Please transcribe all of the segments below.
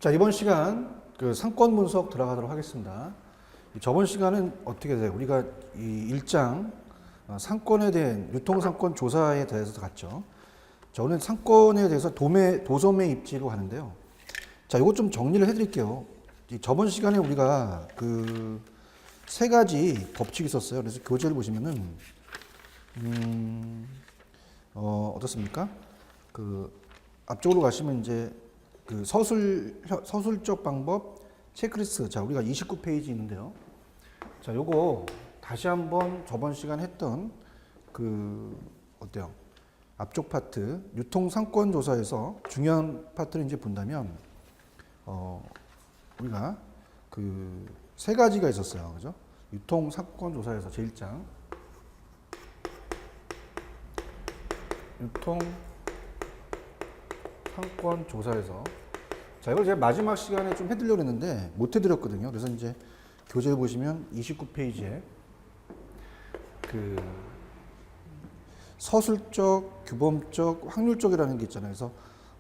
자, 이번 시간 그 상권 분석 들어가도록 하겠습니다. 저번 시간은 어떻게 돼요? 우리가 이 1장 상권에 대한 유통상권 조사에 대해서 갔죠. 자, 오늘 상권에 대해서 도소매 입지로 하는데요. 자, 이것 좀 정리를 해드릴게요. 저번 시간에 우리가 그 세 가지 법칙이 있었어요. 그래서 교재를 보시면은 어떻습니까? 그 앞쪽으로 가시면 이제 그 서술적 방법 체크리스트. 자, 우리가 29페이지 있는데요. 자, 요거 다시 한번 저번 시간 했던 그 어때요? 앞쪽 파트 유통 상권 조사에서 중요한 파트를 이제 본다면 우리가 그 세 가지가 있었어요. 그죠? 유통 상권 조사에서 제1장 유통 상권 조사에서 자, 이걸 제가 마지막 시간에 좀 해드리려고 했는데 못 해드렸거든요. 그래서 이제 교재 보시면 29페이지에 그 서술적, 규범적, 확률적이라는 게 있잖아요. 그래서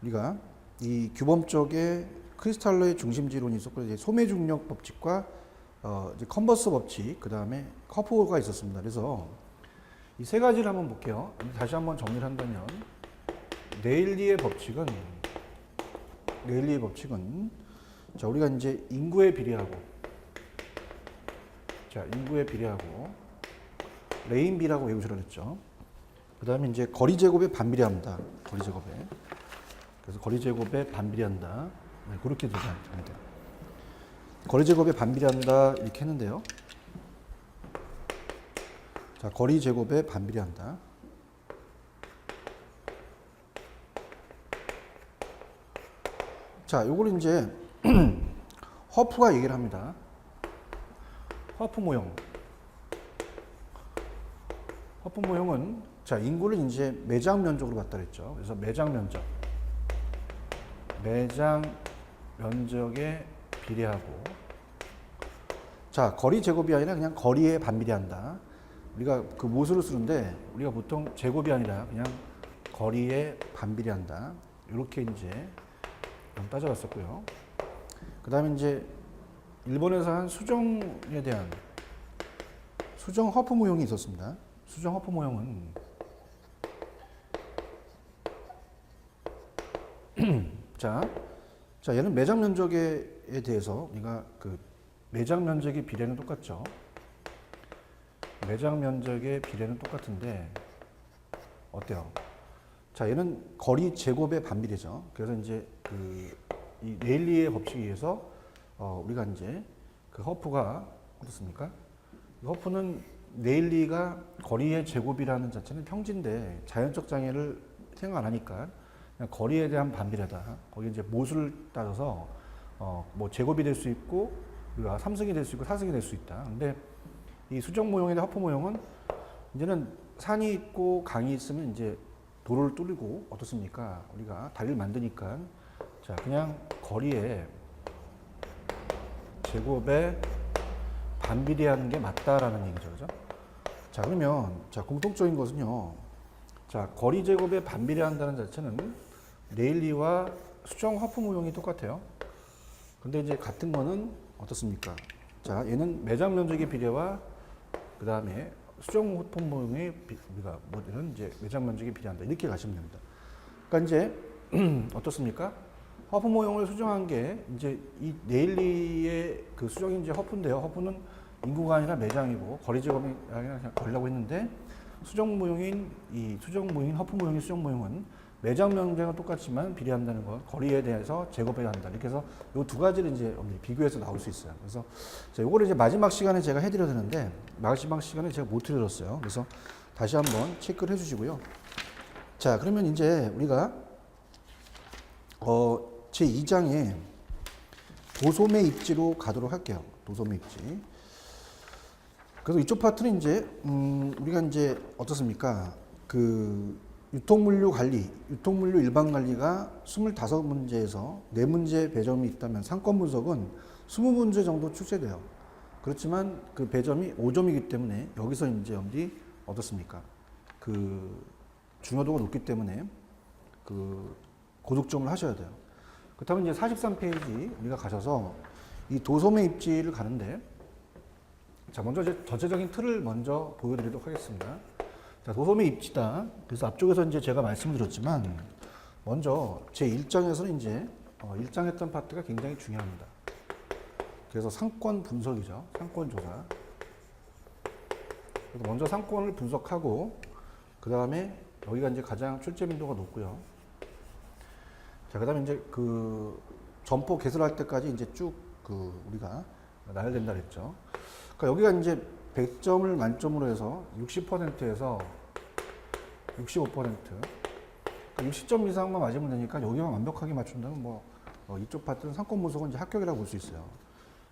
우리가 이 규범적에 크리스탈러의 중심지론이 있었고, 이제 소매중력 법칙과 이제 컨버스 법칙, 그 다음에 커프가 있었습니다. 그래서 이 세 가지를 한번 볼게요. 다시 한번 정리를 한다면 네일리의 법칙은 자, 우리가 이제 인구에 비례하고 레인비라고 외우시라 그랬죠. 그 다음에 이제 거리 제곱에 반비례합니다. 그래서 거리 제곱에 반비례한다. 네, 그렇게 되면 됩니다. 거리 제곱에 반비례한다 이렇게 했는데요. 자, 거리 제곱에 반비례한다. 자, 요걸 이제 허프가 얘기를 합니다. 허프 모형은 자, 인구를 이제 매장 면적으로 봤다 그랬죠. 그래서 매장 면적에 비례하고 자, 거리 제곱이 아니라 그냥 거리에 반비례한다. 우리가 그 모수를 쓰는데 우리가 보통 제곱이 아니라 그냥 거리에 반비례한다. 이렇게 이제 따져봤었고요. 그 다음에 이제 일본에서 한 수정에 대한 수정 허프 모형이 있었습니다. 수정 허프 모형은 자, 얘는 매장 면적에 대해서 우리가 그 매장 면적의 비례는 똑같죠. 매장 면적의 비례는 똑같은데 어때요? 자, 얘는 거리 제곱의 반비례죠. 그래서 이제 이 네일리의 법칙에 의해서 우리가 이제 그 허프가 어떻습니까? 허프는 네일리가 거리의 제곱이라는 자체는 평지인데 자연적 장애를 생각 안 하니까 그냥 거리에 대한 반비례다. 거기 이제 모수를 따져서 뭐 제곱이 될 수 있고 우리가 3승이 될 수 있고 4승이 될 수 있다. 근데 이 수정 모형이나 허프 모형은 이제는 산이 있고 강이 있으면 이제 도로를 뚫고 어떻습니까? 우리가 다리를 만드니까 자, 그냥 거리에 제곱에 반비례하는 게 맞다라는 얘기죠. 그죠? 자, 그러면 자, 공통적인 것은요. 자, 거리 제곱에 반비례한다는 자체는 네일리와 수정 허프 모형이 똑같아요. 근데 이제 같은 거는 어떻습니까? 자, 얘는 매장 면적의 비례와 그 다음에 수정 허프 모형의 우리가 뭐는 이제 매장 면적에 비례한다. 이렇게 가시면 됩니다. 그러니까 이제 어떻습니까? 허프 모형을 수정한 게 이제 이 네일리의 그 수정이 이제 허프인데요. 허프는 인구가 아니라 매장이고 거리 제곱이 아니라 그냥 거리라고 했는데 수정 모형인 허프 모형의 수정 모형은 매장 면적은 똑같지만 비례한다는 것, 거리에 대해서 제곱해야 한다. 이렇게 해서 이 두 가지를 이제 비교해서 나올 수 있어요. 그래서 요거를 이제 마지막 시간에 제가 해드려야 되는데 마지막 시간에 제가 못 해드렸어요. 그래서 다시 한번 체크를 해주시고요. 자, 그러면 이제 우리가 제 2장에 도소매 입지로 가도록 할게요. 도소매 입지. 그래서 이쪽 파트는 이제 우리가 이제 어떻습니까? 그 유통물류 일반 관리가 25문제에서 4문제 배점이 있다면 상권 분석은 20문제 정도 출제돼요. 그렇지만 그 배점이 5점이기 때문에 여기서 이제 여러분들이 어떻습니까? 그 중요도가 높기 때문에 그 고득점을 하셔야 돼요. 그렇다면 이제 43페이지 우리가 가셔서 이 도소매 입지를 가는데, 자, 먼저 이제 전체적인 틀을 먼저 보여드리도록 하겠습니다. 자, 도소매 입지다. 그래서 앞쪽에서 이제 제가 말씀드렸지만, 먼저 제 1장에서는 이제 일장했던 파트가 굉장히 중요합니다. 그래서 상권 분석이죠. 상권 조사. 그래서 먼저 상권을 분석하고, 그 다음에 여기가 이제 가장 출제 빈도가 높고요. 자, 그 다음에 이제 그 점포 개설할 때까지 이제 쭉 우리가 나열된다 그랬죠. 그러니까 여기가 이제 100점을 만점으로 해서 60%에서 65%. 그러니까 60점 이상만 맞으면 되니까 여기만 완벽하게 맞춘다면 뭐 이쪽 파트는 상권 분석은 이제 합격이라고 볼 수 있어요.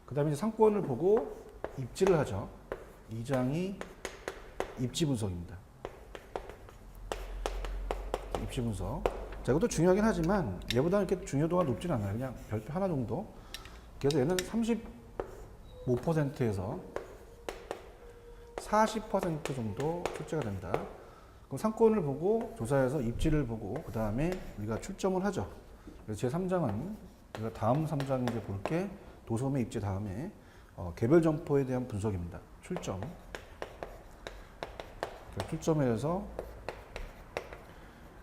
그 다음에 이제 상권을 보고 입지를 하죠. 2장이 입지 분석입니다. 입지 분석. 자, 이것도 중요하긴 하지만 얘보다는 이렇게 중요도가 높진 않아요. 그냥 별표 하나 정도. 그래서 얘는 35%에서 40% 정도 출제가 된다. 그럼 상권을 보고 조사해서 입지를 보고 그 다음에 우리가 출점을 하죠. 그래서 제 3장은 우리가 다음 3장 이제 볼 게 도소매 입지 다음에 개별 점포에 대한 분석입니다. 출점. 출점에 대해서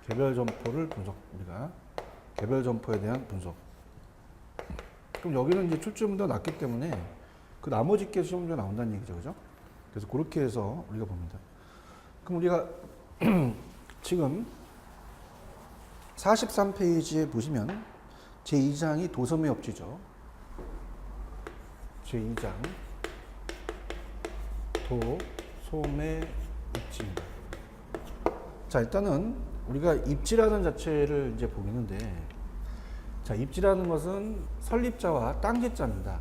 개별 점포를 분석, 우리가 개별 점포에 대한 분석. 그럼 여기는 이제 출제문제가 낮기 때문에 그 나머지 게 시험 문제가 나온다는 얘기죠, 그죠? 그래서 그렇게 해서 우리가 봅니다. 그럼 우리가 지금 43페이지에 보시면 제2장이 도소매 입지죠. 제2장 도소매 입지입니다. 자, 일단은 우리가 입지라는 자체를 이제 보겠는데, 자, 입지라는 것은 설립자와 땅지자입니다.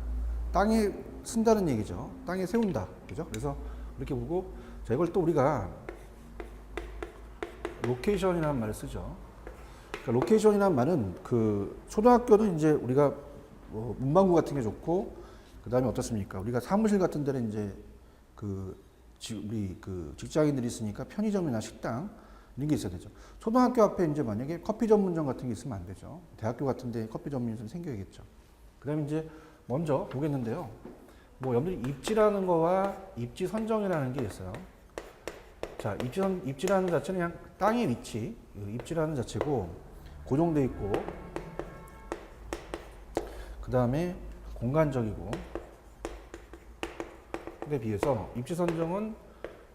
땅에 쓴다는 얘기죠. 땅에 세운다. 그죠? 그래서 이렇게 보고, 자, 이걸 또 우리가 로케이션이라는 말을 쓰죠. 그러니까 로케이션이라는 말은 그 초등학교는 이제 우리가 뭐 문방구 같은 게 좋고, 그 다음에 어떻습니까? 우리가 사무실 같은 데는 이제 우리 직장인들이 있으니까 편의점이나 식당 이런 게 있어야 되죠. 초등학교 앞에 이제 만약에 커피 전문점 같은 게 있으면 안 되죠. 대학교 같은 데 커피 전문점이 생겨야겠죠. 그 다음에 이제 먼저 보겠는데요. 뭐 여러분들이 입지라는 거와 입지 선정이라는 게 있어요. 자, 입지라는 자체는 그냥 땅의 위치, 입지라는 자체고 고정돼 있고, 그 다음에 공간적이고, 에 비해서 입지 선정은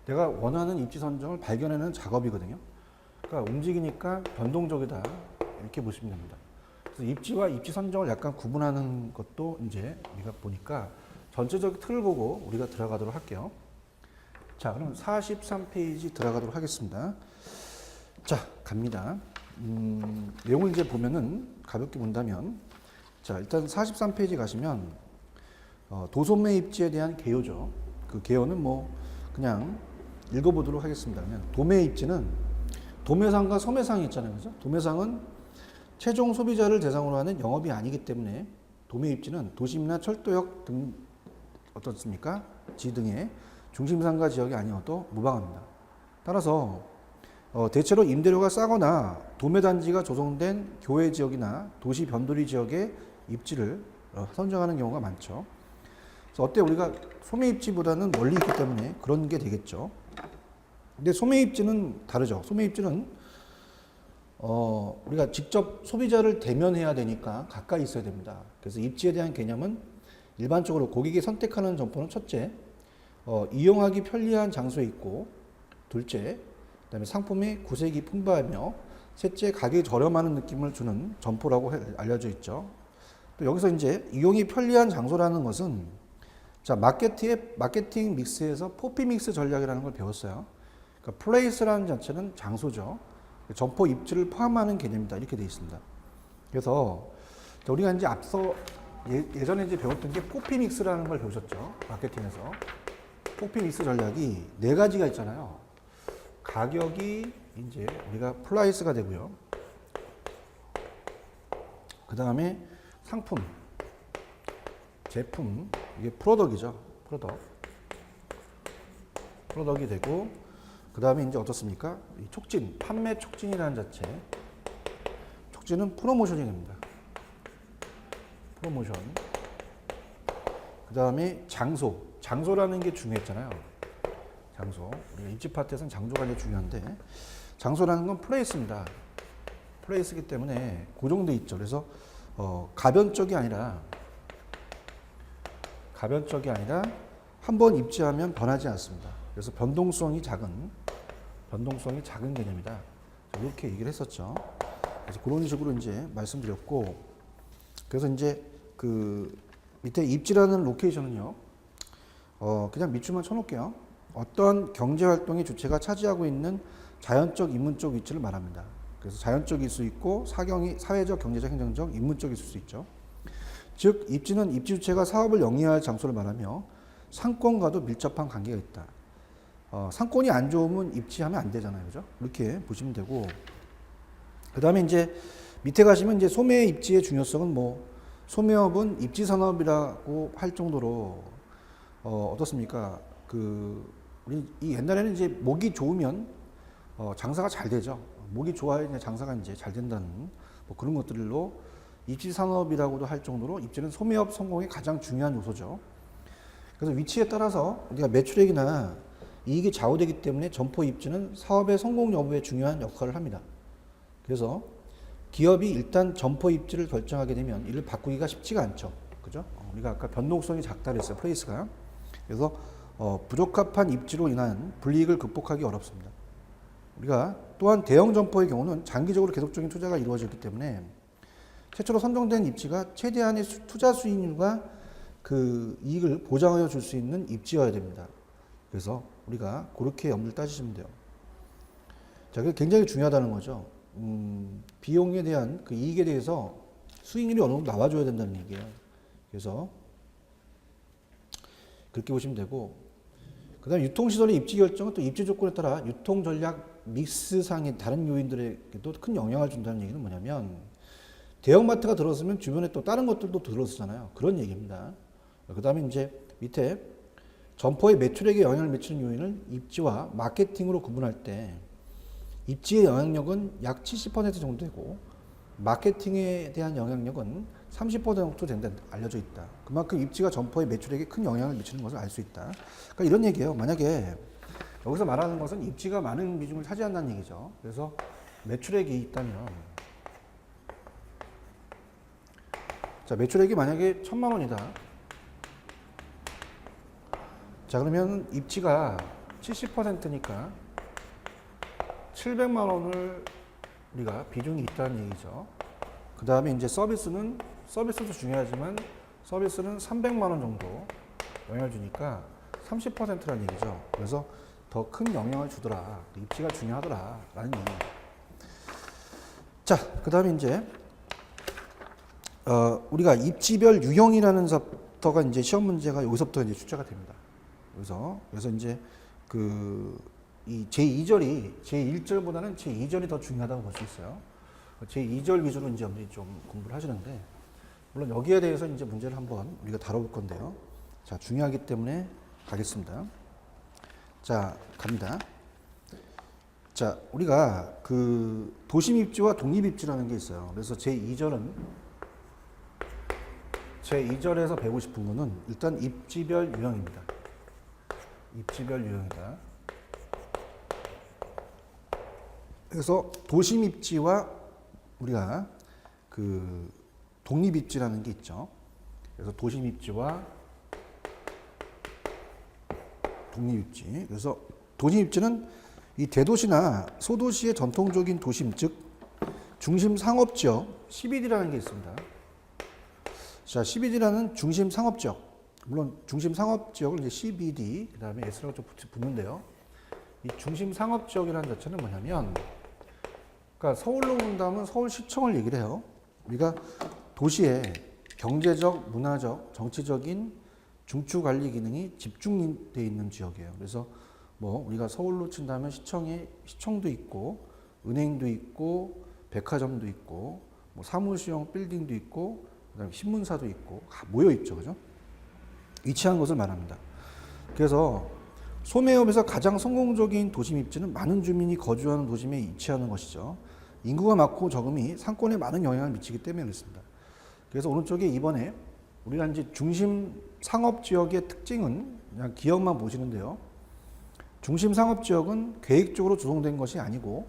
내가 원하는 입지 선정을 발견하는 작업이거든요. 그러니까 움직이니까 변동적이다 이렇게 보시면 됩니다. 그래서 입지와 입지 선정을 약간 구분하는 것도 이제 우리가 보니까 전체적 틀을 보고 우리가 들어가도록 할게요. 자, 그럼 43페이지 들어가도록 하겠습니다. 자, 갑니다. 내용을 이제 보면은 가볍게 본다면, 자, 일단 43페이지 가시면 도소매 입지에 대한 개요죠. 그 개요는 뭐 그냥 읽어보도록 하겠습니다. 그냥 도매 입지는 도매상과 소매상이 있잖아요, 그죠? 도매상은 최종 소비자를 대상으로 하는 영업이 아니기 때문에 도매 입지는 도심이나 철도역 등 어떻습니까? 지 등의 중심상가 지역이 아니어도 무방합니다. 따라서 대체로 임대료가 싸거나 도매단지가 조성된 교외 지역이나 도시 변두리 지역의 입지를 선정하는 경우가 많죠. 그래서 어때 우리가 소매 입지보다는 멀리 있기 때문에 그런 게 되겠죠. 근데 소매 입지는 다르죠. 소매 입지는 우리가 직접 소비자를 대면해야 되니까 가까이 있어야 됩니다. 그래서 입지에 대한 개념은 일반적으로 고객이 선택하는 점포는 첫째, 이용하기 편리한 장소에 있고, 둘째, 그다음에 상품의 구색이 풍부하며, 셋째, 가격이 저렴하는 느낌을 주는 점포라고 알려져 있죠. 또 여기서 이제 이용이 편리한 장소라는 것은, 자, 마케팅 믹스에서 포피 믹스 전략이라는 걸 배웠어요. 그러니까 플레이스라는 자체는 장소죠. 점포 입지를 포함하는 개념이다 이렇게 되어 있습니다. 그래서 우리가 이제 앞서 예전에 이제 배웠던 게 포피 믹스라는 걸 배우셨죠. 마케팅에서 포피 믹스 전략이 네 가지가 있잖아요. 가격이 이제 우리가 플라이스가 되고요. 그 다음에 상품, 제품, 이게 프로덕이죠. 프로덕이 되고, 그 다음에 이제 어떻습니까? 이 촉진, 판매 촉진이라는 자체. 촉진은 프로모션이 됩니다. 프로모션. 그 다음에 장소. 장소라는 게 중요했잖아요. 장소. 우리가 입지 파트에서는 장소가 제일 중요한데, 장소라는 건 플레이스입니다. 플레이스이기 때문에 고정돼 있죠. 그래서 가변적이 아니라 한 번 입지하면 변하지 않습니다. 그래서 변동성이 작은 개념이다. 이렇게 얘기를 했었죠. 그래서 그런 식으로 이제 말씀드렸고, 그래서 이제 그 밑에 입지라는 로케이션은요, 그냥 밑줄만 쳐놓을게요. 어떤 경제 활동의 주체가 차지하고 있는 자연적, 인문적 위치를 말합니다. 그래서 자연적일 수 있고 사회적, 경제적, 행정적, 인문적일 수 있죠. 즉 입지는 입지 주체가 사업을 영위할 장소를 말하며 상권과도 밀접한 관계가 있다. 상권이 안 좋으면 입지하면 안 되잖아요, 그죠? 이렇게 보시면 되고, 그 다음에 이제 밑에 가시면 이제 소매 입지의 중요성은 뭐 소매업은 입지 산업이라고 할 정도로 어떻습니까? 우리 이 옛날에는 이제 목이 좋으면 장사가 잘 되죠. 목이 좋아야 이제 장사가 이제 잘 된다는 뭐 그런 것들로 입지 산업이라고도 할 정도로 입지는 소매업 성공의 가장 중요한 요소죠. 그래서 위치에 따라서 우리가 매출액이나 이익이 좌우되기 때문에 점포 입지는 사업의 성공 여부에 중요한 역할을 합니다. 그래서 기업이 일단 점포 입지를 결정하게 되면 이를 바꾸기가 쉽지가 않죠. 그죠? 우리가 아까 변동성이 작다 그랬어요. 플레이스가. 그래서 부적합한 입지로 인한 불이익을 극복하기 어렵습니다. 우리가 또한 대형 점포의 경우는 장기적으로 계속적인 투자가 이루어졌기 때문에 최초로 선정된 입지가 최대한의 투자 수익률과 그 이익을 보장하여 줄 수 있는 입지여야 됩니다. 그래서 우리가 그렇게 염두를 따지시면 돼요. 자, 그게 굉장히 중요하다는 거죠. 비용에 대한 그 이익에 대해서 수익률이 어느 정도 나와줘야 된다는 얘기예요. 그래서 그렇게 보시면 되고, 그 다음에 유통시설의 입지 결정은 또 입지 조건에 따라 유통 전략 믹스상의 다른 요인들에게도 큰 영향을 준다는 얘기는 뭐냐면, 대형마트가 들어서면 주변에 또 다른 것들도 들어서잖아요. 그런 얘기입니다. 그 다음에 이제 밑에 점포의 매출액에 영향을 미치는 요인을 입지와 마케팅으로 구분할 때 입지의 영향력은 약 70% 정도 되고 마케팅에 대한 영향력은 30% 정도 된다 알려져 있다. 그만큼 입지가 점포의 매출액에 큰 영향을 미치는 것을 알 수 있다. 그러니까 이런 얘기예요. 만약에 여기서 말하는 것은 입지가 많은 비중을 차지한다는 얘기죠. 그래서 매출액이 있다면, 자, 매출액이 만약에 1,000만 원이다. 자, 그러면 입지가 70%니까 700만 원을 우리가 비중이 있다는 얘기죠. 그 다음에 이제 서비스도 중요하지만 서비스는 300만 원 정도 영향을 주니까 30%라는 얘기죠. 그래서 더 큰 영향을 주더라. 입지가 중요하더라. 라는 얘기예요. 자, 그 다음에 이제 우리가 입지별 유형이라는 챕터가 이제 시험 문제가 여기서부터 이제 출제가 됩니다. 그래서 이제 이 제2절이 제1절보다는 제2절이 더 중요하다고 볼 수 있어요. 제2절 위주로 이제 여러분들이 좀 공부를 하시는데, 물론 여기에 대해서 이제 문제를 한번 우리가 다뤄볼 건데요. 자, 중요하기 때문에 가겠습니다. 자, 갑니다. 자, 우리가 그 도심 입지와 독립 입지라는 게 있어요. 그래서 제2절에서 배우고 싶은 거는 일단 입지별 유형입니다. 입지별 유형이다. 그래서 도심 입지와 우리가 그 독립 입지라는 게 있죠. 그래서 도심 입지와 독립 입지. 그래서 도심 입지는 이 대도시나 소도시의 전통적인 도심, 즉 중심 상업 지역 CBD라는 게 있습니다. 자, CBD라는 중심 상업 지역. 물론 중심 상업 지역을 이제 CBD 그다음에 S라고 좀 붙는데요. 이 중심 상업 지역이라는 자체는 뭐냐면, 그러니까 서울로 본다면 서울시청을 얘기를 해요. 우리가 도시의 경제적, 문화적, 정치적인 중추 관리 기능이 집중되어 있는 지역이에요. 그래서 뭐 우리가 서울로 친다면 시청도 있고, 은행도 있고, 백화점도 있고, 뭐 사무실형 빌딩도 있고, 그다음에 신문사도 있고, 모여 있죠, 그죠? 위치한 것을 말합니다. 그래서 소매업에서 가장 성공적인 도심 입지는 많은 주민이 거주하는 도심에 위치하는 것이죠. 인구가 많고 적음이 상권에 많은 영향을 미치기 때문에 그렇습니다. 그래서 오른쪽에 2번에 우리가 이제 중심 상업 지역의 특징은 그냥 기억만 보시는데요. 중심 상업 지역은 계획적으로 조성된 것이 아니고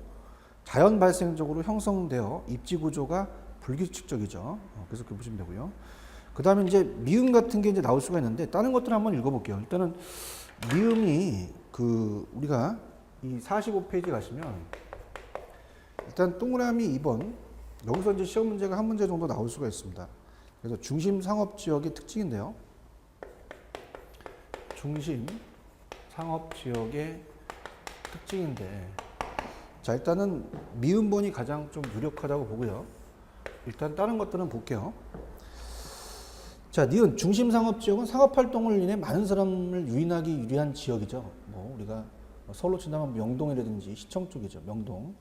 자연 발생적으로 형성되어 입지 구조가 불규칙적이죠. 그래서 그렇게 보시면 되고요. 그 다음에 이제 미음 같은 게 이제 나올 수가 있는데 다른 것들 한번 읽어볼게요. 일단은 미음이 우리가 이 45페이지 가시면 일단 동그라미 2번 여기서 이제 시험 문제가 한 문제 정도 나올 수가 있습니다. 그래서 중심 상업 지역의 특징인데요. 중심 상업 지역의 특징인데 자 일단은 미음본이 가장 좀 유력하다고 보고요. 일단 다른 것들은 볼게요. 자, 니은 중심 상업 지역은 상업 활동을 인해 많은 사람을 유인하기 유리한 지역이죠. 뭐 우리가 서울로 친다면 명동이라든지 시청 쪽이죠. 명동.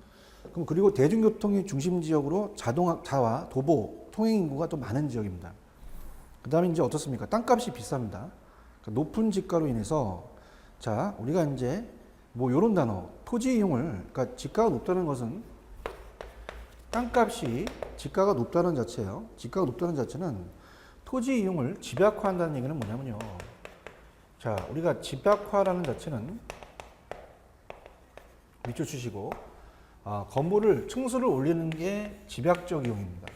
그럼 그리고 대중교통의 중심 지역으로 자와 도보 통행 인구가 또 많은 지역입니다. 그다음에 이제 어떻습니까? 땅값이 비쌉니다. 그러니까 높은 지가로 인해서 자, 우리가 이제 뭐 요런 단어 토지 이용을 그러니까 지가가 높다는 것은 땅값이 지가가 높다는 자체예요. 지가가 높다는 자체는 토지 이용을 집약화한다는 얘기는 뭐냐면요. 자, 우리가 집약화라는 자체는 밑줄 치시고 건물을 층수를 올리는 게 집약적 이용입니다.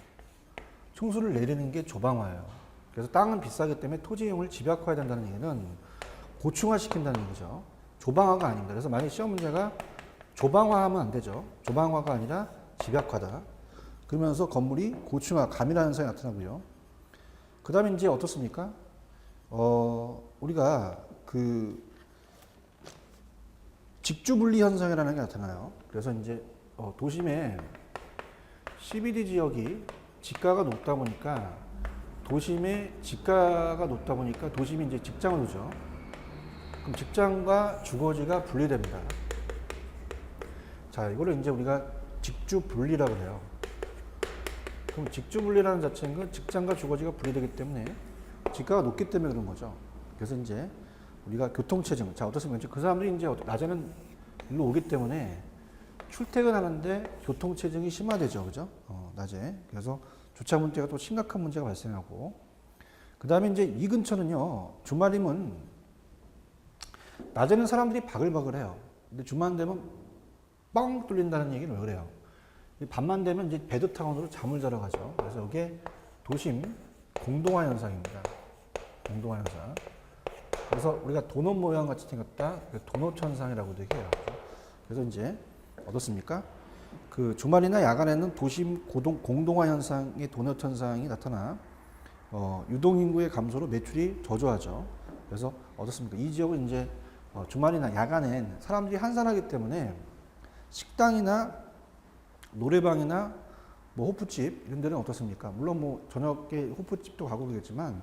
층수를 내리는 게 조방화예요. 그래서 땅은 비싸기 때문에 토지 이용을 집약화해야 된다는 얘기는 고층화시킨다는 얘기죠. 조방화가 아닙니다. 그래서 만약 시험 문제가 조방화하면 안 되죠. 조방화가 아니라 집약화다. 그러면서 건물이 고층화, 가밀화 현상이 나타나고요. 그 다음에 이제 어떻습니까? 우리가 직주분리 현상이라는 게 나타나요. 그래서 이제 도심의 CBD 지역이 지가가 높다 보니까 도심의 지가가 높다 보니까 도심이 이제 직장을 오죠. 그럼 직장과 주거지가 분리됩니다. 자, 이거를 이제 우리가 직주분리라고 해요. 그럼 직주분리라는 자체는 건 직장과 주거지가 분리되기 때문에 지가가 높기 때문에 그런 거죠. 그래서 이제 우리가 교통체증, 자 어떻습니까? 그 사람들이 이제 낮에는 일로 오기 때문에 출퇴근하는데 교통체증이 심화되죠, 그죠? 낮에. 그래서 주차 문제가 또 심각한 문제가 발생하고, 그 다음에 이제 이 근처는요, 주말이면 낮에는 사람들이 바글바글해요. 근데 주말 되면 뻥 뚫린다는 얘기는 왜 그래요? 밤만 되면 이제 베드타운으로 잠을 자러 가죠. 그래서 이게 도심 공동화 현상입니다. 공동화 현상. 그래서 우리가 도넛 모양 같이 생겼다. 도넛 현상이라고도 얘기해요. 그래서 이제 어떻습니까? 그 주말이나 야간에는 도심 공동화 현상의 도넛 현상이 나타나 유동인구의 감소로 매출이 저조하죠. 그래서 어떻습니까? 이 지역은 이제 주말이나 야간엔 사람들이 한산하기 때문에 식당이나 노래방이나 뭐 호프집 이런 데는 어떻습니까? 물론 뭐 저녁에 호프집도 가고 그러겠지만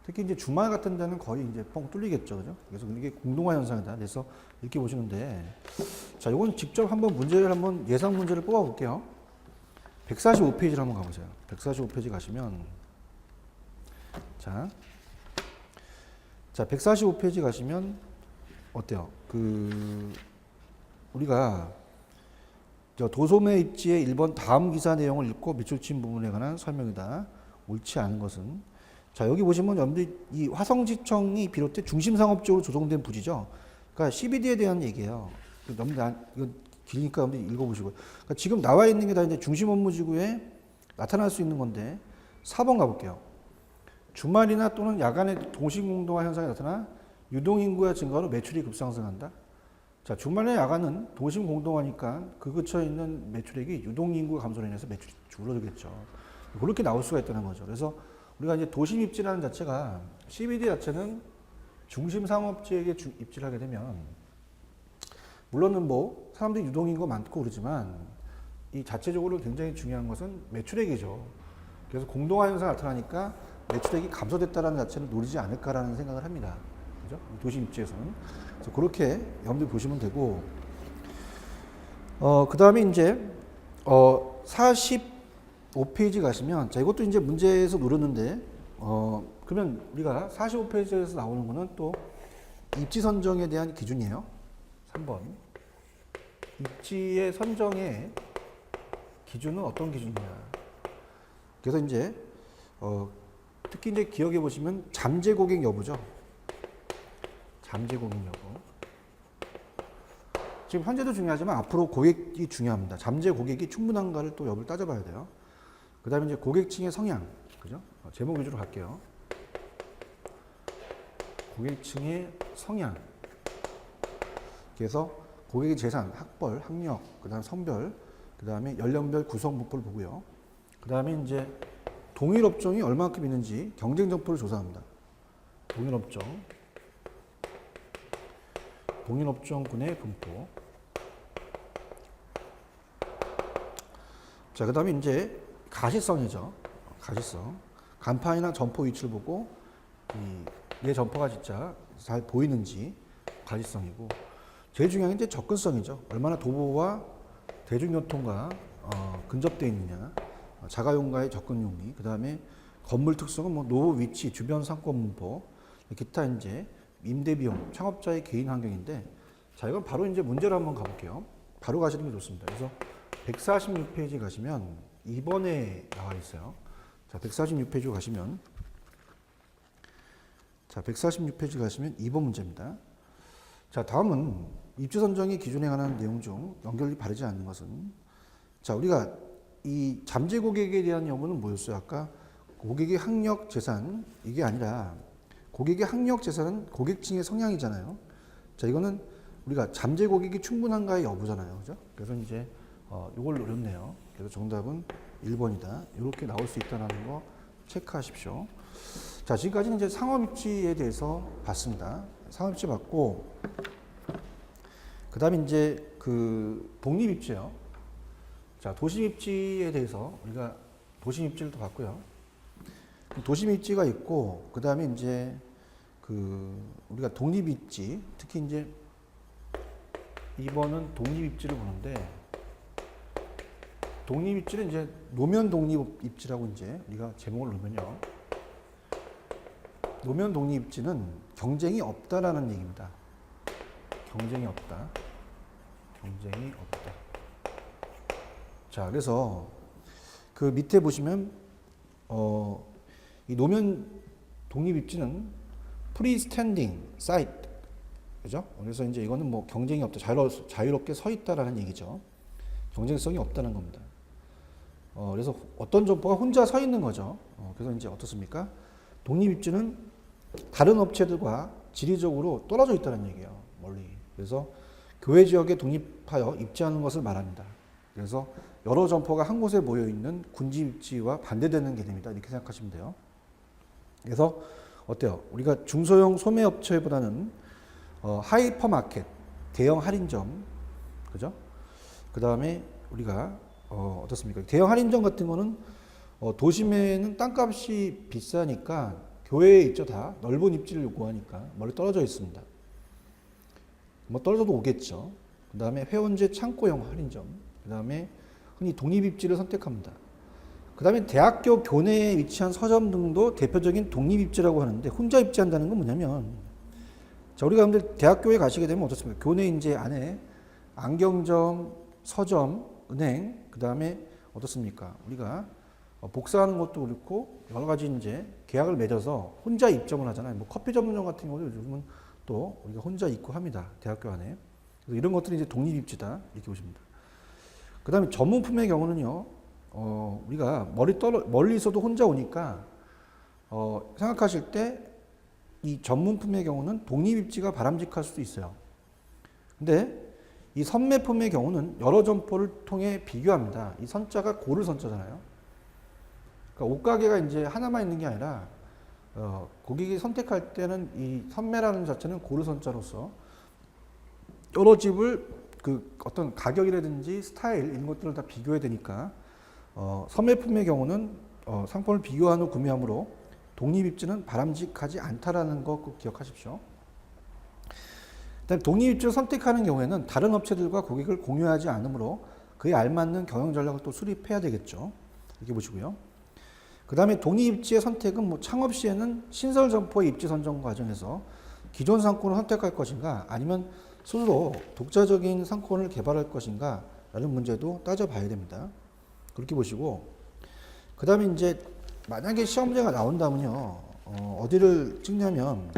특히 이제 주말 같은 데는 거의 이제 뻥 뚫리겠죠, 그죠? 그래서 이게 공동화 현상이다. 그래서 이렇게 보시는데, 자, 이건 직접 한번 예상 문제를 뽑아 볼게요. 145페이지를 한번 가보세요. 145페이지 가시면, 자, 145페이지 가시면 어때요? 우리가 도소매 입지의 1번 다음 기사 내용을 읽고 밑줄 친 부분에 관한 설명이다. 옳지 않은 것은. 자, 여기 보시면 여러분들 이 화성지청이 비롯해 중심상업적으로 조성된 부지죠. 그러니까 CBD에 대한 얘기예요. 이거 길니까 여러분들 읽어보시고요. 그러니까 지금 나와 있는 게 다 이제 중심 업무지구에 나타날 수 있는 건데 4번 가볼게요. 주말이나 또는 야간에 도시공동화 현상이 나타나 유동인구의 증가로 매출이 급상승한다. 자, 주말에 야간은 도심 공동화니까 그 근처에 있는 매출액이 유동인구 감소로 인해서 매출이 줄어들겠죠. 그렇게 나올 수가 있다는 거죠. 그래서 우리가 이제 도심 입지라는 자체가 CBD 자체는 중심 상업지역에 입지를 하게 되면 물론은 뭐 사람들이 유동인구가 많고 그러지만 이 자체적으로 굉장히 중요한 것은 매출액이죠. 그래서 공동화 현상이 나타나니까 매출액이 감소됐다는 자체를 노리지 않을까라는 생각을 합니다. 그죠? 도심 입지에서는. 그래서 그렇게 여러분들 보시면 되고, 그 다음에 이제, 45페이지 가시면, 자, 이것도 이제 문제에서 노렸는데, 그러면 우리가 45페이지에서 나오는 거는 또 입지 선정에 대한 기준이에요. 3번. 입지의 선정의 기준은 어떤 기준이냐. 그래서 이제, 특히 이제 기억해 보시면 잠재 고객 여부죠. 잠재 고객 여부. 지금 현재도 중요하지만 앞으로 고객이 중요합니다. 잠재 고객이 충분한가를 또 여부를 따져봐야 돼요. 그 다음에 이제 고객층의 성향, 그죠? 제목 위주로 갈게요. 고객층의 성향. 그래서 고객의 재산, 학벌, 학력, 그 다음 성별, 그 다음에 연령별 구성 분포를 보고요. 그 다음에 이제 동일 업종이 얼마만큼 있는지 경쟁 점포를 조사합니다. 동일 업종군의 분포. 자, 그 다음에 이제 가시성이죠. 가시성. 간판이나 점포 위치를 보고 내 점포가 진짜 잘 보이는지 가시성이고, 제일 중요한 게 이제 접근성이죠. 얼마나 도보와 대중교통과 근접되어 있느냐, 자가용과의 접근 용리, 그 다음에 건물 특성은 뭐 노후 위치, 주변 상권 분포, 기타 이제 임대 비용, 창업자의 개인 환경인데, 자, 이건 바로 이제 문제로 한번 가볼게요. 바로 가시는 게 좋습니다. 그래서 146페이지 가시면 2번에 나와 있어요. 자, 146페이지 가시면, 자, 146페이지 가시면 2번 문제입니다. 자, 다음은 입지 선정의 기준에 관한 내용 중 연결이 바르지 않는 것은, 자, 우리가 이 잠재 고객에 대한 여부는 뭐였어요? 아까 고객의 학력, 재산, 이게 아니라 고객의 학력, 재산은 고객층의 성향이잖아요. 자, 이거는 우리가 잠재 고객이 충분한가의 여부잖아요. 그죠? 그래서 이제 이걸 노렸네요. 그래서 정답은 1번이다. 이렇게 나올 수 있다는 거 체크하십시오. 자, 지금까지는 이제 상업 입지에 대해서 봤습니다. 상업 입지 봤고, 그 다음에 이제 그 독립 입지요. 자, 도심 입지에 대해서 우리가 도심 입지를 또 봤고요. 도심 입지가 있고, 그 다음에 이제 그 우리가 독립 입지, 특히 이제 2번은 독립 입지를 보는데, 독립 입지는 이제 노면 독립 입지라고 이제 우리가 제목을 넣으면요. 노면 독립 입지는 경쟁이 없다라는 얘기입니다. 경쟁이 없다. 자, 그래서 그 밑에 보시면 이 노면 독립 입지는 프리스탠딩 사이트, 그죠? 그래서 이제 이거는 뭐 경쟁이 없다, 자유롭게 서 있다라는 얘기죠. 경쟁성이 없다는 겁니다. 그래서 어떤 점포가 혼자 서 있는 거죠. 그래서 이제 어떻습니까? 독립 입지는 다른 업체들과 지리적으로 떨어져 있다는 얘기예요. 멀리. 그래서 교외 지역에 독립하여 입지하는 것을 말합니다. 그래서 여러 점포가 한 곳에 모여 있는 군지 입지와 반대되는 개념이다. 이렇게 생각하시면 돼요. 그래서 어때요? 우리가 중소형 소매 업체보다는 하이퍼마켓, 대형 할인점, 그죠? 그 다음에 우리가 어떻습니까? 대형 할인점 같은 거는 도심에는 땅값이 비싸니까 교외에 있죠. 다 넓은 입지를 요구하니까 멀리 떨어져 있습니다. 뭐 떨어져도 오겠죠. 그 다음에 회원제 창고형 할인점, 그 다음에 흔히 독립 입지를 선택합니다. 그 다음에 대학교 교내에 위치한 서점 등도 대표적인 독립 입지라고 하는데, 혼자 입지한다는 건 뭐냐면, 자, 우리가 근데 대학교에 가시게 되면 어떻습니까? 교내 이제 안에 안경점, 서점, 은행, 그 다음에 어떻습니까? 우리가 복사하는 것도 그렇고 여러 가지 이제 계약을 맺어서 혼자 입점을 하잖아요. 뭐 커피 전문점 같은 경우도 요즘은 또 우리가 혼자 입고 합니다. 대학교 안에. 그래서 이런 것들이 이제 독립 입지다 이렇게 보십니다. 그 다음에 전문품의 경우는요, 우리가 멀리 있어도 혼자 오니까 생각하실 때 이 전문품의 경우는 독립 입지가 바람직할 수도 있어요. 근데 이 선매품의 경우는 여러 점포를 통해 비교합니다. 이 선자가 고를 선자잖아요. 그러니까 옷가게가 이제 하나만 있는 게 아니라 고객이 선택할 때는 이 선매라는 자체는 고를 선자로서 여러 집을 그 어떤 가격이라든지 스타일 이런 것들을 다 비교해야 되니까 선매품의 경우는 상품을 비교한 후 구매하므로 독립 입지는 바람직하지 않다라는 거 꼭 기억하십시오. 독립 입지를 선택하는 경우에는 다른 업체들과 고객을 공유하지 않으므로 그에 알맞는 경영 전략을 또 수립해야 되겠죠. 이렇게 보시고요. 그 다음에 독립 입지의 선택은 뭐 창업 시에는 신설 점포의 입지 선정 과정에서 기존 상권을 선택할 것인가, 아니면 스스로 독자적인 상권을 개발할 것인가 라는 문제도 따져봐야 됩니다. 그렇게 보시고, 그 다음에 이제 만약에 시험 문제가 나온다면요, 어디를 찍냐면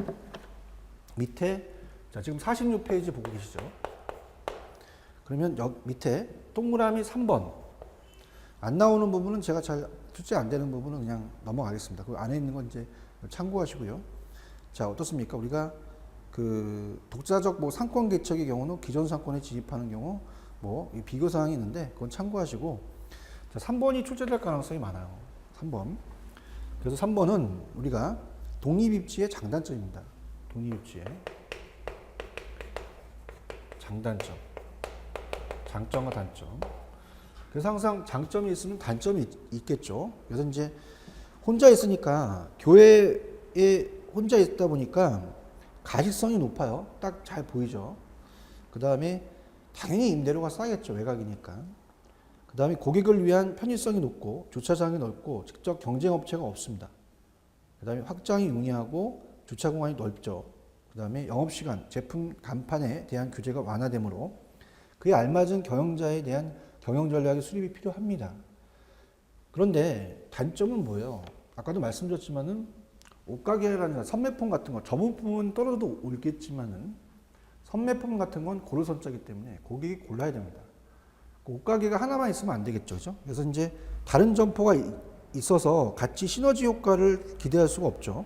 밑에, 자 지금 46페이지 보고 계시죠? 그러면 여기 밑에 동그라미 3번 안 나오는 부분은 제가 잘 출제 안 되는 부분은 그냥 넘어가겠습니다. 그 안에 있는 건 이제 참고하시고요. 자 어떻습니까? 우리가 그 독자적 뭐 상권 개척의 경우는 기존 상권에 진입하는 경우 뭐 비교 사항이 있는데 그건 참고하시고, 자 3번이 출제될 가능성이 많아요. 3번. 그래서 3번은 우리가 독립입지의 장단점입니다. 독립입지의 장단점. 장점과 단점. 그래서 항상 장점이 있으면 단점이 있겠죠. 그래서 이제 혼자 있으니까, 교회에 혼자 있다 보니까 가시성이 높아요. 딱 잘 보이죠. 그 다음에 당연히 임대료가 싸겠죠. 외곽이니까. 그 다음에 고객을 위한 편의성이 높고 주차장이 넓고 직접 경쟁업체가 없습니다. 그 다음에 확장이 용이하고 주차 공간이 넓죠. 그 다음에 영업시간, 제품 간판에 대한 규제가 완화되므로 그에 알맞은 경영자에 대한 경영 전략의 수립이 필요합니다. 그런데 단점은 뭐예요? 아까도 말씀드렸지만은 옷가게라는 선매품 같은 거, 저부품은 떨어져도 올겠지만은 선매품 같은 건 고르선자이기 때문에 고객이 골라야 됩니다. 옷가게가 하나만 있으면 안 되겠죠, 그죠? 그래서 이제 다른 점포가 있어서 같이 시너지 효과를 기대할 수가 없죠.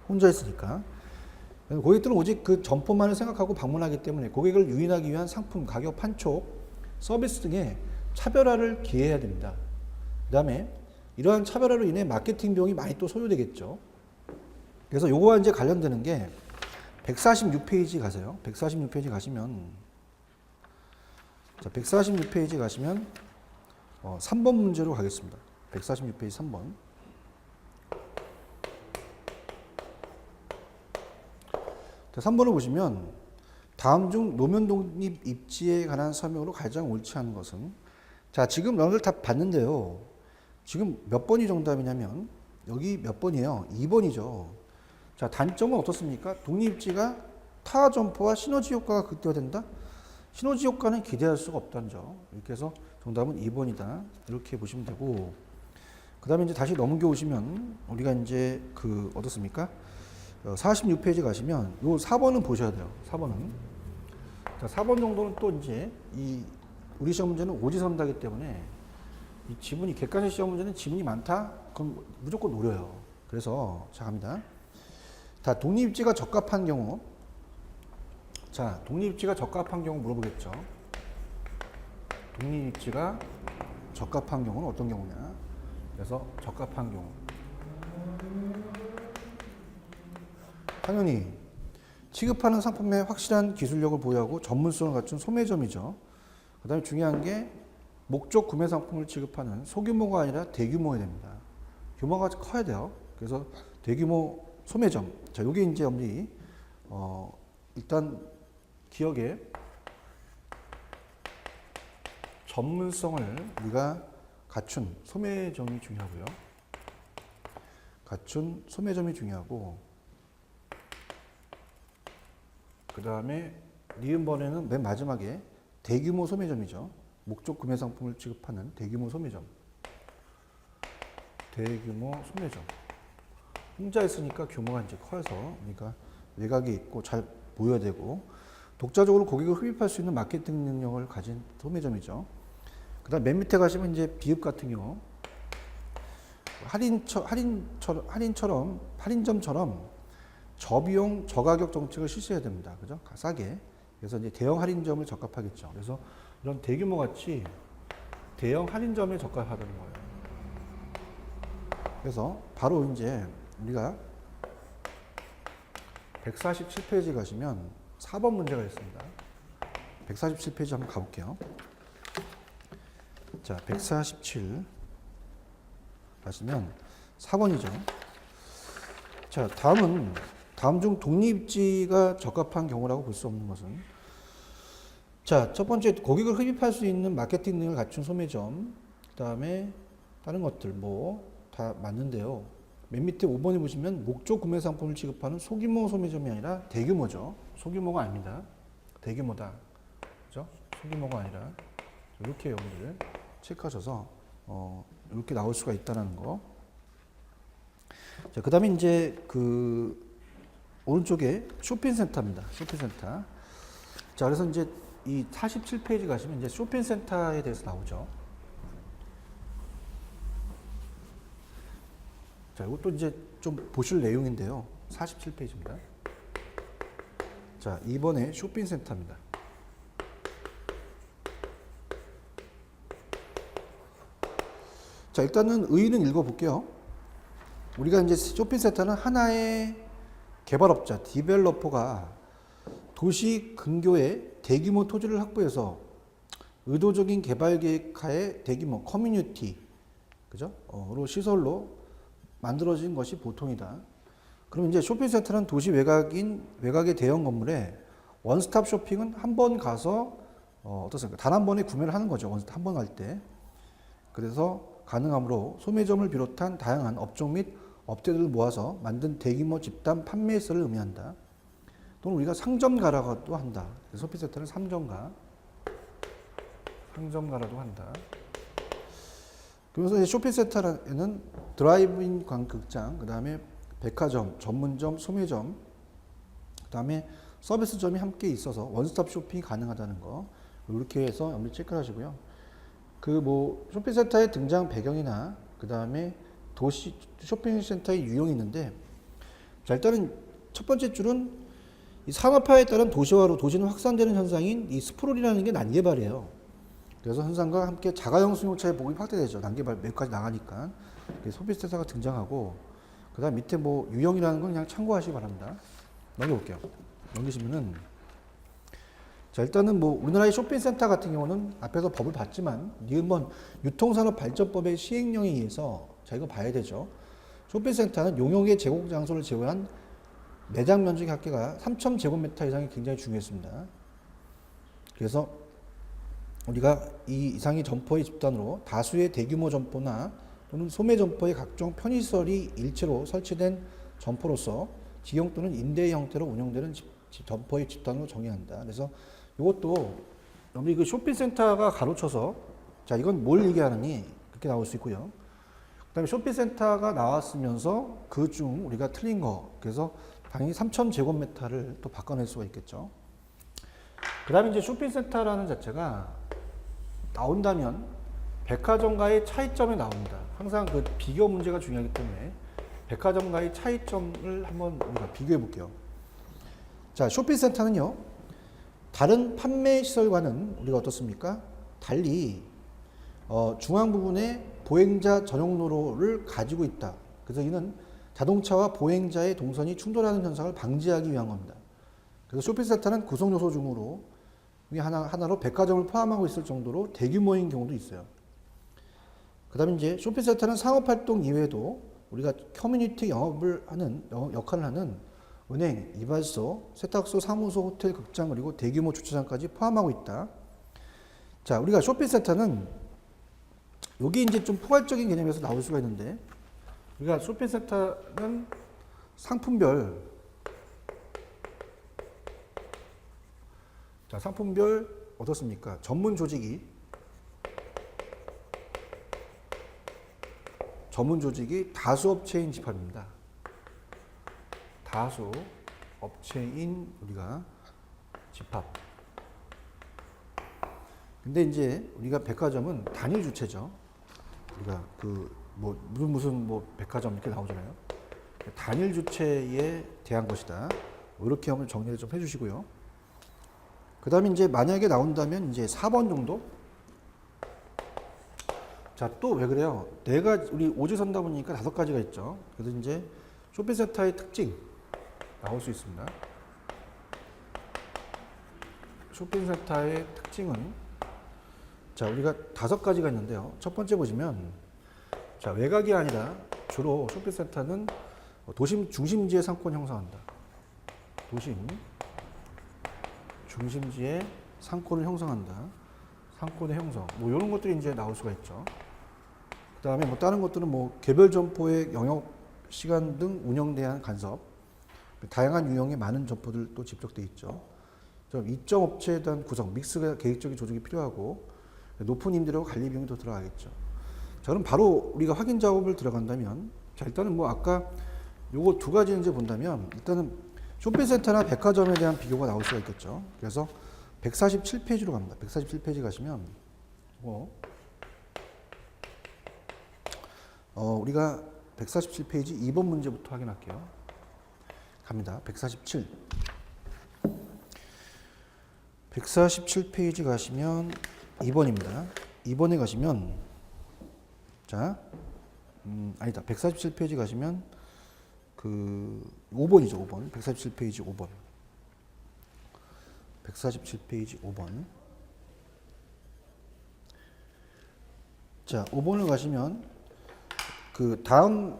혼자 있으니까. 고객들은 오직 그 점포만을 생각하고 방문하기 때문에 고객을 유인하기 위한 상품, 가격, 판촉, 서비스 등의 차별화를 기해야 됩니다. 그 다음에 이러한 차별화로 인해 마케팅 비용이 많이 또 소요되겠죠. 그래서 요거와 이제 관련되는 게 146페이지 가세요. 146페이지 가시면, 자, 146페이지 가시면 3번 문제로 가겠습니다. 146페이지 3번. 자, 3번을 보시면 다음 중 노면 독립 입지에 관한 설명으로 가장 옳지 않은 것은, 자 지금 여러분들 다 봤는데요. 지금 몇 번이 정답이냐면 여기 몇 번이에요? 2번이죠. 자 단점은 어떻습니까? 독립입지가 타 점포와 시너지 효과가 극대화된다? 시너지 효과는 기대할 수가 없다는 점. 이렇게 해서 정답은 2번이다. 이렇게 보시면 되고, 그 다음에 이제 다시 넘겨 오시면 우리가 이제 그 어떻습니까? 46페이지 가시면 요 4번은 보셔야 돼요. 4번은. 자, 4번 정도는 또 이제 이 우리 시험 문제는 오지선다기 때문에 이 지문이 객관식 시험 문제는 지문이 많다? 그럼 무조건 노려요. 그래서 자 갑니다. 자, 독립입지가 적합한 경우. 자, 독립입지가 적합한 경우 물어보겠죠. 독립입지가 적합한 경우는 어떤 경우냐? 그래서 적합한 경우. 당연히 취급하는 상품에 확실한 기술력을 보유하고 전문성을 갖춘 소매점이죠. 그 다음에 중요한 게 목적 구매 상품을 취급하는 소규모가 아니라 대규모여야 됩니다. 규모가 커야 돼요. 그래서 대규모 소매점. 자, 요게 이제 우리 일단 기억에 전문성을 우리가 갖춘 소매점이 중요하고요. 갖춘 소매점이 중요하고, 그 다음에 니은번에는 맨 마지막에 대규모 소매점이죠. 목적 구매 상품을 취급하는 대규모 소매점. 대규모 소매점. 혼자 있으니까 규모가 이제 커서, 그러니까 외곽이 있고 잘 보여야 되고, 독자적으로 고객을 흡입할 수 있는 마케팅 능력을 가진 소매점이죠. 그 다음 맨 밑에 가시면 이제 비읍 같은 경우, 할인점처럼 저비용 저가격 정책을 실시해야 됩니다. 그죠? 싸게. 그래서 이제 대형 할인점을 적합하겠죠. 그래서 이런 대규모 같이 대형 할인점에 적합하다는 거예요. 그래서 바로 이제 우리가 147페이지 가시면 4번 문제가 있습니다. 147페이지 한번 가볼게요. 자, 147 가시면 4번이죠. 자, 다음 중 독립입지가 적합한 경우라고 볼 수 없는 것은, 자, 첫 번째 고객을 흡입할 수 있는 마케팅 능력을 갖춘 소매점, 그 다음에 다른 것들 뭐 다 맞는데요. 맨 밑에 5번에 보시면 목적 구매 상품을 취급하는 소규모 소매점이 아니라 대규모죠. 소규모가 아닙니다. 대규모다. 그죠? 소규모가 아니라 이렇게 여러분들 체크하셔서 이렇게 나올 수가 있다는 거. 자, 그다음에 이제 그 오른쪽에 쇼핑센터입니다. 쇼핑센터. 자, 그래서 이제 이 47페이지 가시면 이제 쇼핑센터에 대해서 나오죠. 자, 이것도 이제 좀 보실 내용인데요. 47페이지입니다. 자, 이번에 쇼핑센터입니다. 자, 일단은 의의는 읽어볼게요. 우리가 이제 쇼핑센터는 하나의 개발업자, 디벨로퍼가 도시 근교에 대규모 토지를 확보해서 의도적인 개발 계획하에 대규모 커뮤니티, 그죠? 로 시설로 만들어진 것이 보통이다. 그럼 이제 쇼핑센터는 도시 외곽의 대형 건물에 원스톱 쇼핑은 한 번 가서 어떻습니까? 단 한 번에 구매를 하는 거죠. 한 번 갈 때. 그래서 가능하므로 소매점을 비롯한 다양한 업종 및 업체들을 모아서 만든 대규모 집단 판매시설을 의미한다. 또는 우리가 상점가라고도 한다. 쇼핑센터는 상점가라도 한다. 그래서 쇼핑센터에는 드라이브인 광극장, 그 다음에 백화점, 전문점, 소매점, 그 다음에 서비스점이 함께 있어서 원스톱 쇼핑이 가능하다는 거. 이렇게 해서 염두에 체크를 하시고요. 그 뭐 쇼핑센터의 등장 배경이나 그 다음에 도시 쇼핑센터의 유형이 있는데, 자, 일단은 첫 번째 줄은 이 산업화에 따른 도시화로 도시는 확산되는 현상인 이 스프롤이라는 게 난개발이에요. 그래서 현상과 함께 자가용 승용차의 보급이 확대되죠. 난개발 매까지 나가니까 소비센터가 등장하고, 그다음 밑에 뭐 유형이라는 건 그냥 참고하시기 바랍니다. 넘겨볼게요. 넘기시면은, 자, 일단은 뭐 우리나라의 쇼핑센터 같은 경우는 앞에서 법을 봤지만 니은번 유통산업발전법의 시행령에 의해서, 자, 이거 봐야 되죠. 쇼핑센터는 용역의 제공 장소를 제외한 매장 면적 합계가 3,000제곱미터 이상이 굉장히 중요했습니다. 그래서 우리가 이 이상의 점포의 집단으로 다수의 대규모 점포나 또는 소매 점포의 각종 편의시설이 일체로 설치된 점포로서 지용 또는 임대 형태로 운영되는 점포의 집단으로 정의한다. 그래서 이것도 우리 그 쇼핑센터가 가로쳐서, 자, 이건 뭘 얘기하느니 그렇게 나올 수 있고요. 그다음에 쇼핑센터가 나왔으면서 그 중 우리가 틀린 거, 그래서 당연히 3,000제곱미터를 또 바꿔낼 수가 있겠죠. 그다음에 이제 쇼핑센터라는 자체가 나온다면 백화점과의 차이점이 나옵니다. 항상 그 비교 문제가 중요하기 때문에 백화점과의 차이점을 한번 우리가 비교해 볼게요. 자, 쇼핑센터는요, 다른 판매 시설과는 우리가 어떻습니까? 달리 중앙 부분에 보행자 전용 도로를 가지고 있다. 그래서 이는 자동차와 보행자의 동선이 충돌하는 현상을 방지하기 위한 겁니다. 그래서 쇼핑센터는 구성 요소 중으로 하나로 백화점을 포함하고 있을 정도로 대규모인 경우도 있어요. 그 다음에 이제 쇼핑센터는 상업활동 이외에도 우리가 커뮤니티 역할을 하는 은행, 이발소, 세탁소, 사무소, 호텔, 극장, 그리고 대규모 주차장까지 포함하고 있다. 자, 우리가 쇼핑센터는 여기 이제 좀 포괄적인 개념에서 나올 수가 있는데, 우리가 쇼핑센터는 상품별, 자, 상품별 어떻습니까? 전문 조직이 다수 업체인 집합입니다. 다수 업체인 우리가 집합. 근데 이제 우리가 백화점은 단일 주체죠. 우리가 그 뭐 무슨 백화점 이렇게 나오잖아요. 단일 주체에 대한 것이다. 이렇게 한번 정리를 좀 해주시고요. 그 다음에 이제 만약에 나온다면 이제 4번 정도? 자, 또 왜 그래요? 우리 오지선다 보니까 5가지가 있죠. 그래서 이제 쇼핑센터의 특징 나올 수 있습니다. 쇼핑센터의 특징은, 자, 우리가 5가지가 있는데요. 첫 번째 보시면, 자, 외곽이 아니라 주로 쇼핑센터는 도심 중심지의 상권을 형성한다. 도심 중심지의 상권을 형성한다. 상권의 형성. 뭐 이런 것들이 이제 나올 수가 있죠. 그 다음에 뭐 다른 것들은 뭐 개별 점포의 영역 시간 등 운영에 대한 간섭, 다양한 유형의 많은 점포들 또 집적돼 있죠. 입점 업체에 대한 구성, 믹스가 계획적인 조직이 필요하고 높은 임대료 관리 비용이 더 들어가겠죠. 자, 그럼 바로 우리가 확인 작업을 들어간다면, 자, 일단은 뭐 아까 요거 두 가지 이제 본다면 일단은 쇼핑센터나 백화점에 대한 비교가 나올 수가 있겠죠. 그래서 147페이지로 갑니다. 147페이지 가시면 우리가 147페이지 2번 문제부터 확인할게요. 갑니다. 147. 147페이지 가시면 2번입니다. 2번에 가시면 자, 아니다. 147페이지 가시면 그 5번이죠. 5번. 147페이지 5번. 147페이지 5번. 자, 5번을 가시면 그 다음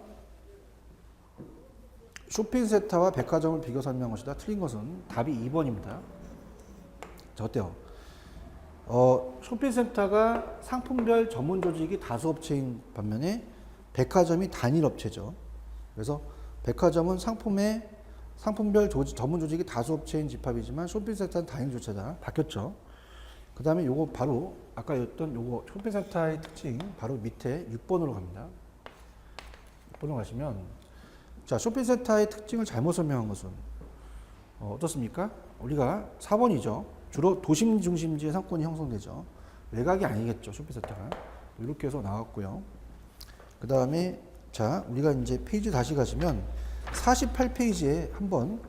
쇼핑센터와 백화점을 비교 설명한 것이다. 틀린 것은 답이 2번입니다. 자, 어때요? 쇼핑센터가 상품별 전문 조직이 다수 업체인 반면에 백화점이 단일 업체죠. 그래서 백화점은 상품별 전문 조직이 다수 업체인 집합이지만 쇼핑센터는 단일 조차다. 바뀌었죠. 그 다음에 요거 바로 아까 였던 요거 쇼핑센터의 특징 바로 밑에 6번으로 갑니다. 6번으로 가시면 자, 쇼핑센터의 특징을 잘못 설명한 것은 어떻습니까? 우리가 4번이죠. 주로 도심 중심지의 상권이 형성되죠. 외곽이 아니겠죠. 쇼핑센터가. 이렇게 해서 나왔고요. 그 다음에 자, 우리가 이제 페이지 다시 가시면 48페이지에 한번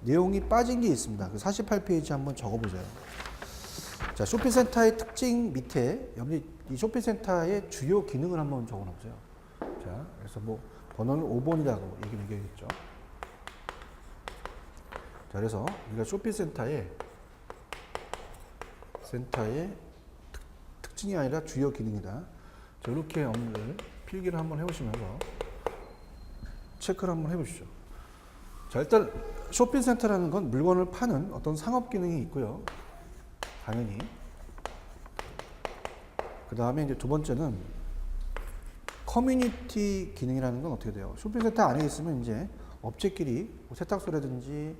내용이 빠진 게 있습니다. 그 48페이지 한번 적어보세요. 자, 쇼핑센터의 특징 밑에 여기 이 쇼핑센터의 주요 기능을 한번 적어놓으세요. 자, 그래서 뭐 번호는 5번이라고 얘기하겠죠. 자, 그래서 우리가 쇼핑센터의 특징이 아니라 주요 기능이다. 자, 이렇게 업무를 필기를 한번 해보시면서 체크를 한번 해보시죠. 자, 일단 쇼핑센터라는 건 물건을 파는 어떤 상업 기능이 있고요. 당연히. 그 다음에 이제 두 번째는 커뮤니티 기능이라는 건 어떻게 돼요? 쇼핑센터 안에 있으면 이제 업체끼리 뭐 세탁소라든지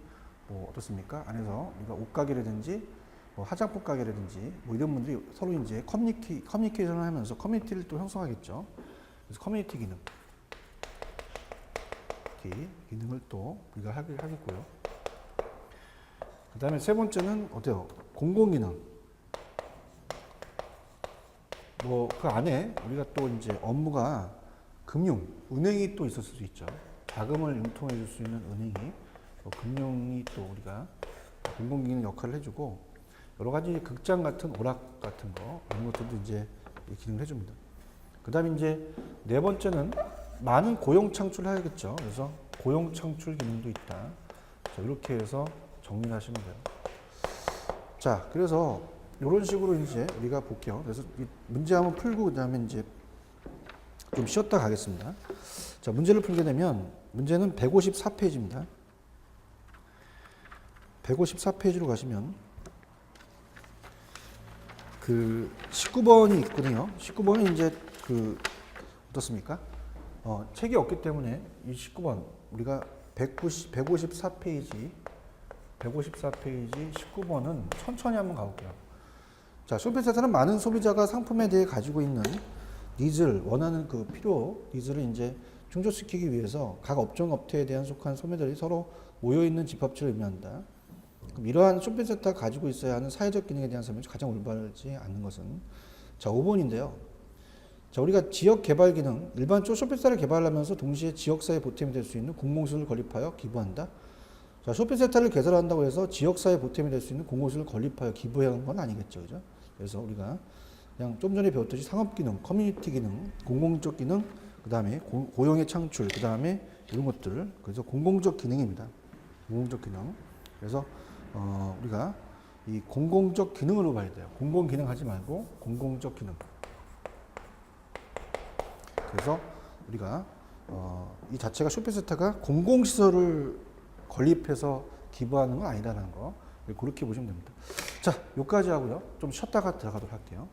뭐 어떻습니까? 안에서 우리가 옷가게라든지 뭐 화장품 가게라든지 뭐 이런 분들이 서로 이제 커뮤니케이션을 하면서 커뮤니티를 또 형성하겠죠. 그래서 커뮤니티 기능을 또 우리가 하겠고요. 그 다음에 세 번째는 어때요? 공공기능. 뭐 그 안에 우리가 또 이제 업무가 은행이 또 있을 수도 있죠. 자금을 융통해 줄 수 있는 은행이 금융이 또 우리가 공공기능 역할을 해주고 여러 가지 극장 같은 오락 같은 거 이런 것들도 이제 기능을 해줍니다. 그 다음에 이제 네 번째는 많은 고용 창출을 해야겠죠. 그래서 고용 창출 기능도 있다. 자, 이렇게 해서 정리를 하시면 돼요. 자, 그래서 이런 식으로 이제 우리가 볼게요. 그래서 이 문제 한번 풀고 그다음에 이제 좀 쉬었다 가겠습니다. 자, 문제를 풀게 되면 문제는 154페이지입니다. 154페이지로 가시면 그 19번이 있거든요. 19번은 이제 그 어떻습니까? 책이 없기 때문에 이 19번 우리가 154페이지 19번은 천천히 한번 가볼게요. 자, 쇼핑센터는 많은 소비자가 상품에 대해 가지고 있는 니즈를 원하는 그 필요 니즈를 이제 충족시키기 위해서 각 업종 업태에 대한 속한 소매들이 서로 모여 있는 집합체를 의미한다. 그럼 이러한 쇼핑센터가 가지고 있어야 하는 사회적 기능에 대한 설명이 가장 올바르지 않는 것은 자, 5번인데요. 자, 우리가 지역 개발 기능, 일반적으로 쇼핑센터를 개발하면서 동시에 지역사회 보탬이 될 수 있는 공공시설을 건립하여 기부한다. 자, 쇼핑센터를 개설한다고 해서 지역사회 보탬이 될 수 있는 공공시설을 건립하여 기부하는 건 아니겠죠. 그죠? 그래서 우리가 그냥 좀 전에 배웠듯이 상업기능, 커뮤니티 기능, 공공적 기능, 그 다음에 고용의 창출, 그 다음에 이런 것들. 그래서 공공적 기능입니다. 공공적 기능. 그래서 우리가 이 공공적 기능으로 봐야 돼요. 공공기능 하지 말고 공공적 기능. 그래서 우리가 이 자체가 쇼핑센터가 공공시설을 건립해서 기부하는 건 아니라는 거 그렇게 보시면 됩니다. 자, 여기까지 하고요. 좀 쉬었다가 들어가도록 할게요.